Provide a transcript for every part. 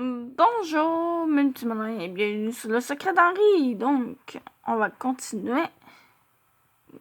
Bonjour, multimalin et bienvenue sur le secret d'Henri. Donc, on va continuer.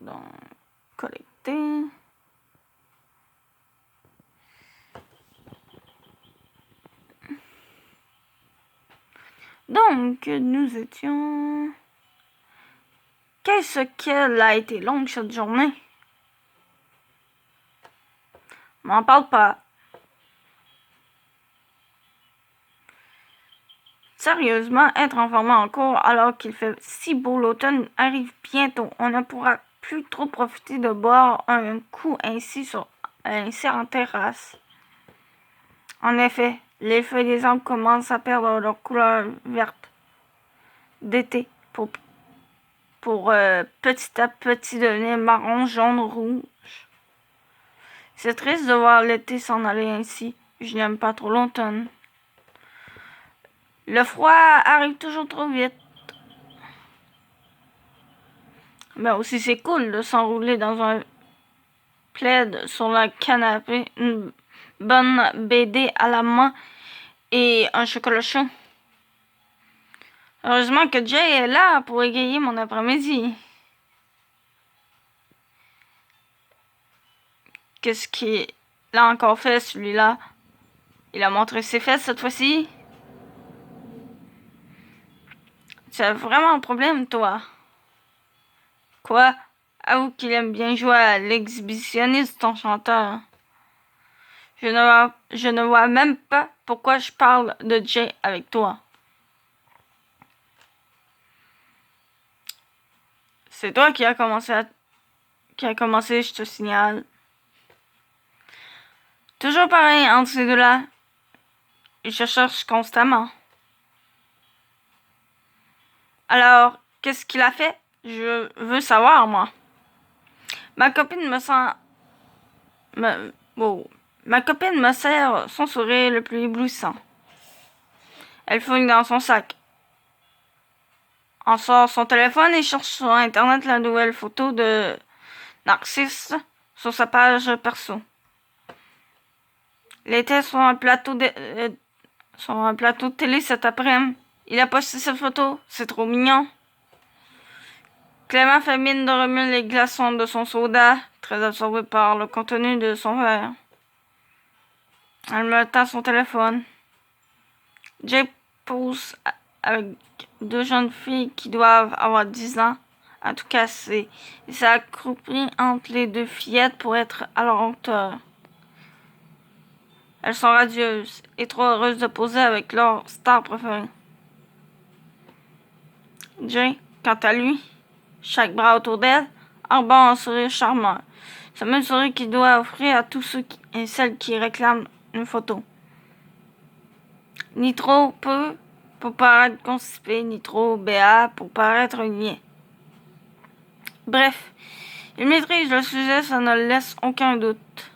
Donc, collecter. Donc, nous étions... Qu'est-ce qu'elle a été longue cette journée? M'en parle pas. Sérieusement, être en format en cours alors qu'il fait si beau, l'automne arrive bientôt. On ne pourra plus trop profiter de boire un coup ainsi en terrasse. En effet, les feuilles des arbres commencent à perdre leur couleur verte d'été pour petit à petit devenir marron, jaune, rouge. C'est triste de voir l'été s'en aller ainsi. Je n'aime pas trop l'automne. Le froid arrive toujours trop vite. Mais aussi c'est cool de s'enrouler dans un plaid sur le canapé, une bonne BD à la main et un chocolat chaud. Heureusement que Jay est là pour égayer mon après-midi. Qu'est-ce qu'il a encore fait, celui-là? Il a montré ses fesses cette fois-ci? Tu as vraiment un problème, toi? Quoi? Avoue qu'il aime bien jouer à l'exhibitionniste, ton chanteur. Je ne vois même pas pourquoi je parle de Jay avec toi. C'est toi qui a commencé, je te signale. Toujours pareil entre ces deux-là. Je cherche constamment. Alors, qu'est-ce qu'il a fait? Je veux savoir, moi. Ma copine me sert son sourire le plus éblouissant. Elle fouille dans son sac. En sort son téléphone et cherche sur internet la nouvelle photo de Narcisse sur sa page perso. Il était sur un plateau de télé cet après-midi. Il a posté cette photo. C'est trop mignon. Clément fait mine de remuer les glaçons de son soda, très absorbé par le contenu de son verre. Elle me tend son téléphone. Jay pose avec deux jeunes filles qui doivent avoir 10 ans, à tout casser. Il s'est accroupi entre les deux fillettes pour être à leur hauteur. Elles sont radieuses et trop heureuses de poser avec leur star préférée. Jay, quant à lui, chaque bras autour d'elle, arbore un sourire charmant. Ce même sourire qu'il doit offrir à tous ceux et celles qui réclament une photo. Ni trop peu pour paraître constipé, ni trop béat pour paraître niais. Bref, il maîtrise le sujet, ça ne laisse aucun doute.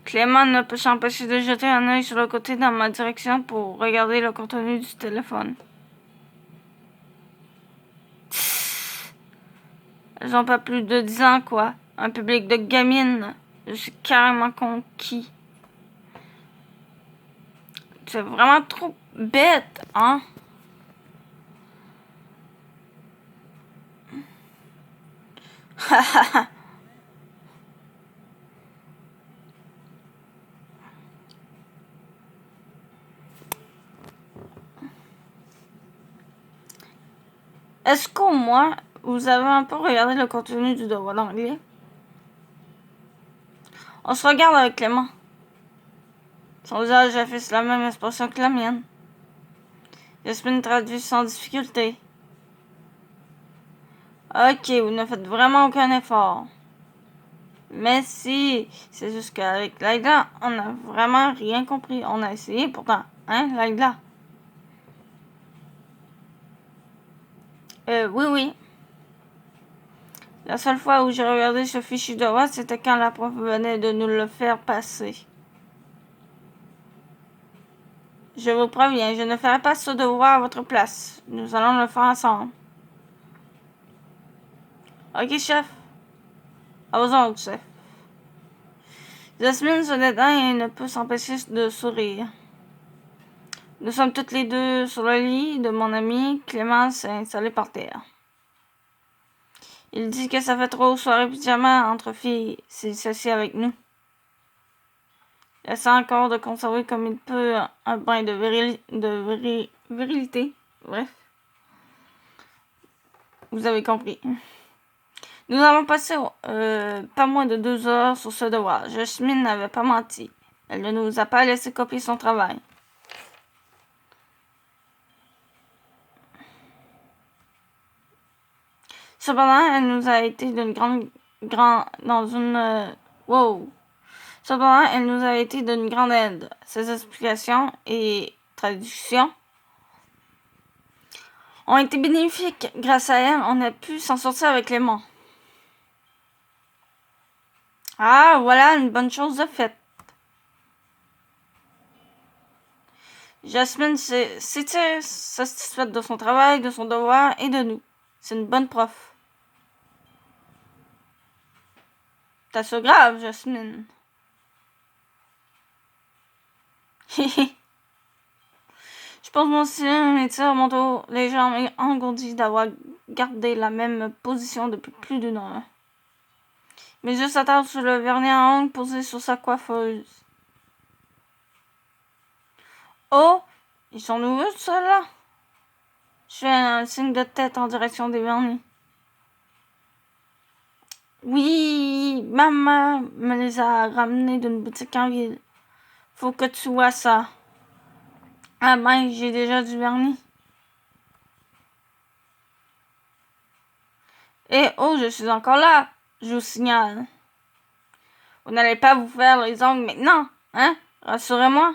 Clément ne peut s'empêcher de jeter un œil sur le côté dans ma direction pour regarder le contenu du téléphone. Elles ont pas plus de 10 ans, quoi. Un public de gamines. Je suis carrément conquis. C'est vraiment trop bête, hein? Est-ce qu'au moins, vous avez un peu regardé le contenu du devoir d'anglais? On se regarde avec Clément. Son visage affiche la même expression que la mienne. Jasmine traduit sans difficulté. Ok, vous ne faites vraiment aucun effort. Mais si, c'est juste qu'avec Laila, on n'a vraiment rien compris. On a essayé pourtant, hein, Laila? Oui. La seule fois où j'ai regardé ce fichu de voix, c'était quand la prof venait de nous le faire passer. Je vous préviens, je ne ferai pas ce devoir à votre place. Nous allons le faire ensemble. Ok, chef. À vos ordres, chef. Jasmine se détend et ne peut s'empêcher de sourire. Nous sommes toutes les deux sur le lit de mon ami. Clément s'est installé par terre. Il dit que ça fait trop soirée pyjama entre filles s'il s'assied avec nous. Il essaie encore de conserver comme il peut un brin de virilité. Bref. Vous avez compris. Nous avons passé pas moins de 2 heures sur ce devoir. Jasmine n'avait pas menti. Elle ne nous a pas laissé copier son travail. Cependant, elle nous a été d'une Cependant, elle nous a été d'une grande aide. Ses explications et traductions ont été bénéfiques. Grâce à elle, on a pu s'en sortir avec les mots. Ah, voilà une bonne chose de faite. Jasmine s'est satisfaite de son travail, de son devoir et de nous. C'est une bonne prof. T'as ça grave, Jasmine. Je pense mon style m'étire mon dos, les jambes engourdies d'avoir gardé la même position depuis plus d'une heure. Mes yeux s'attardent sur le vernis à ongles posé sur sa coiffeuse. Oh, ils sont nouveaux ceux-là? Je fais un signe de tête en direction des vernis. Oui, maman me les a ramenés d'une boutique en ville. Faut que tu vois ça. Ah ben, j'ai déjà du vernis. Eh oh, je suis encore là, je vous signale. Vous n'allez pas vous faire les ongles maintenant, hein? Rassurez-moi.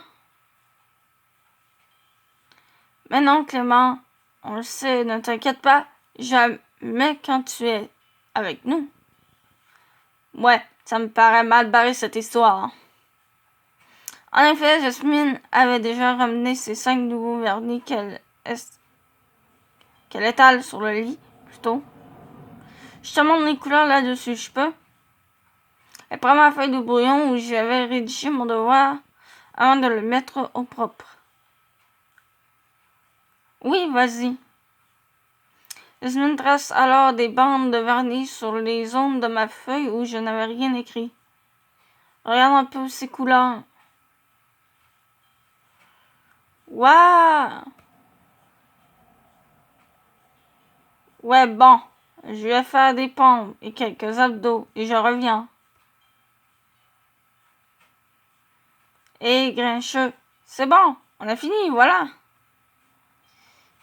Mais non, Clément, on le sait, ne t'inquiète pas, jamais quand tu es avec nous. Ouais, ça me paraît mal barré cette histoire. En effet, Jasmine avait déjà ramené ses 5 nouveaux vernis qu'elle étale sur le lit, plutôt. Je te montre les couleurs là-dessus, je peux? Elle prend ma feuille de brouillon où j'avais rédigé mon devoir avant de le mettre au propre. Oui, vas-y. Jasmine trace alors des bandes de vernis sur les zones de ma feuille où je n'avais rien écrit. Regarde un peu ces couleurs. Waouh! Ouais, bon. Je vais faire des pompes et quelques abdos et je reviens. Hé, grincheux, c'est bon, on a fini, voilà.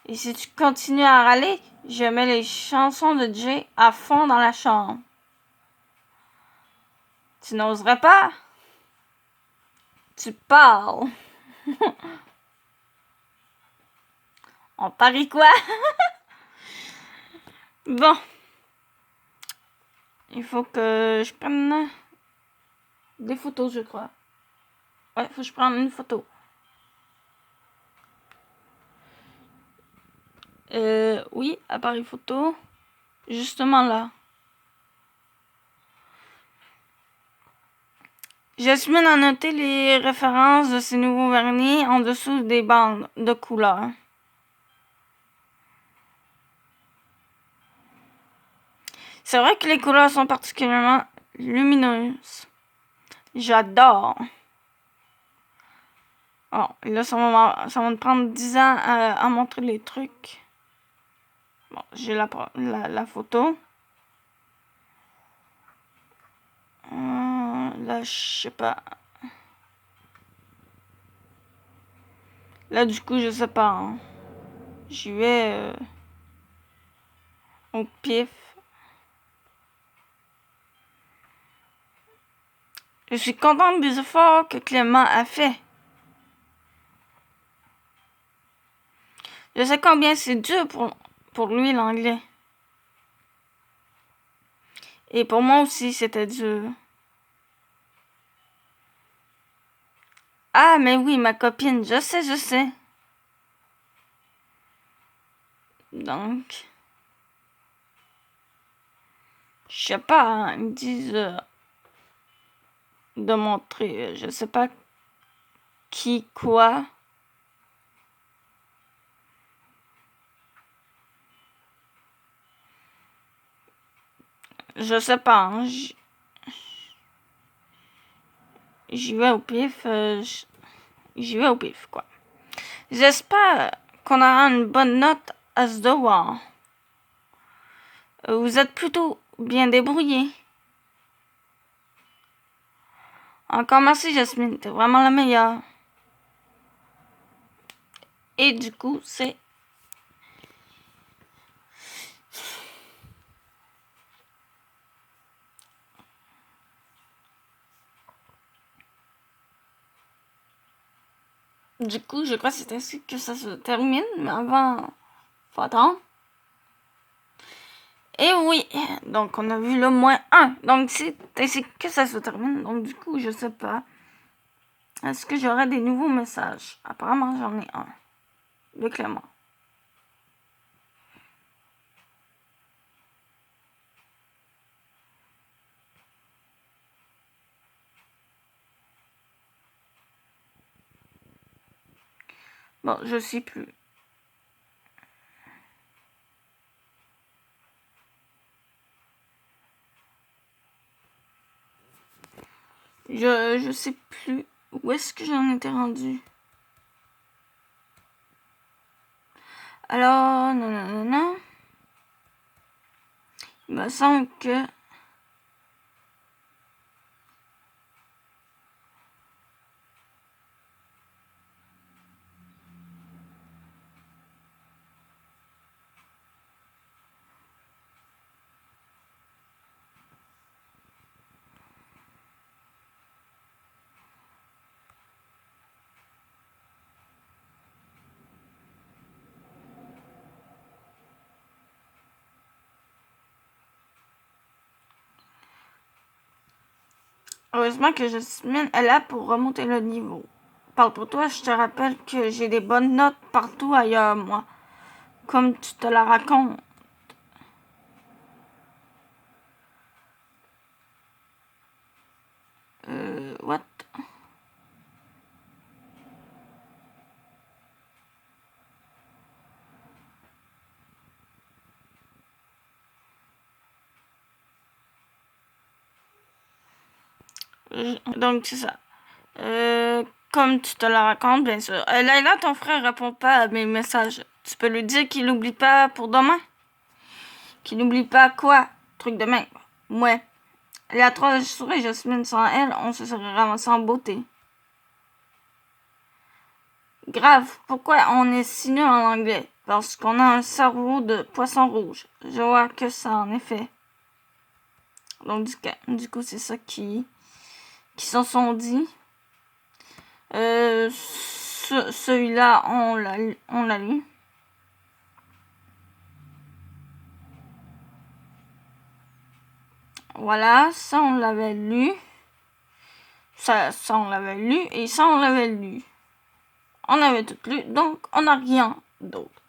Et si tu continues à râler, je mets les chansons de Jay à fond dans la chambre. Tu n'oserais pas? Tu parles. On parie quoi? Bon. Il faut que je prenne des photos, je crois. Ouais, faut que je prenne une photo. Oui, appareil photo. Justement là. Jasmine a noté les références de ces nouveaux vernis en dessous des bandes de couleurs. C'est vrai que les couleurs sont particulièrement lumineuses. J'adore. Bon, là, ça va me prendre 10 ans à montrer les trucs. Bon, j'ai la photo. Là, je sais pas. Là, du coup, je sais pas. Hein. J'y vais au pif. Je suis contente des efforts que Clément a fait. Je sais combien c'est dur pour lui l'anglais. Et pour moi aussi, c'était dur. Ah, mais oui, ma copine, je sais. Donc, je sais pas, hein, ils me disent de montrer, je sais pas qui, quoi. je sais pas. Hein, j'y vais au pif. J'y vais au pif, quoi. J'espère qu'on aura une bonne note à ce devoir. Vous êtes plutôt bien débrouillé. Encore merci, Jasmine. T'es vraiment la meilleure. Et du coup, c'est... Du coup, je crois que c'est ainsi que ça se termine. Mais avant, faut attendre. Et oui, donc on a vu le -1. Donc c'est ainsi que ça se termine. Donc du coup, je sais pas. Est-ce que j'aurai des nouveaux messages? Apparemment, j'en ai un. De Clément. Bon, je sais plus. Je sais plus. Où est-ce que j'en étais rendu? Alors, non. Il me semble que... Heureusement que Jasmine est là pour remonter le niveau. Parle pour toi, je te rappelle que j'ai des bonnes notes partout ailleurs, moi. Comme tu te la racontes. What? Donc, c'est ça. Comme tu te la racontes, bien sûr. Layla, ton frère répond pas à mes messages. Tu peux lui dire qu'il n'oublie pas pour demain? Qu'il n'oublie pas quoi? Truc de main. Ouais. La 3 souris, Jasmine, sans elle, on se serait ramassé en beauté. Grave, pourquoi on est si nul en anglais? Parce qu'on a un cerveau de poisson rouge. Je vois que ça, en effet. Donc, du coup, c'est ça qui s'en sont dit. Celui-là, on l'a lu. Voilà, ça on l'avait lu. Ça on l'avait lu. Et ça on l'avait lu. On avait tout lu, donc on n'a rien d'autre.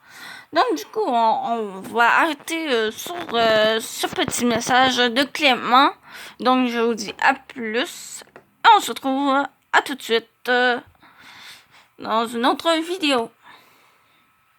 Donc du coup, on va arrêter sur ce petit message de Clément. Donc je vous dis à plus. Et on se retrouve à tout de suite dans une autre vidéo.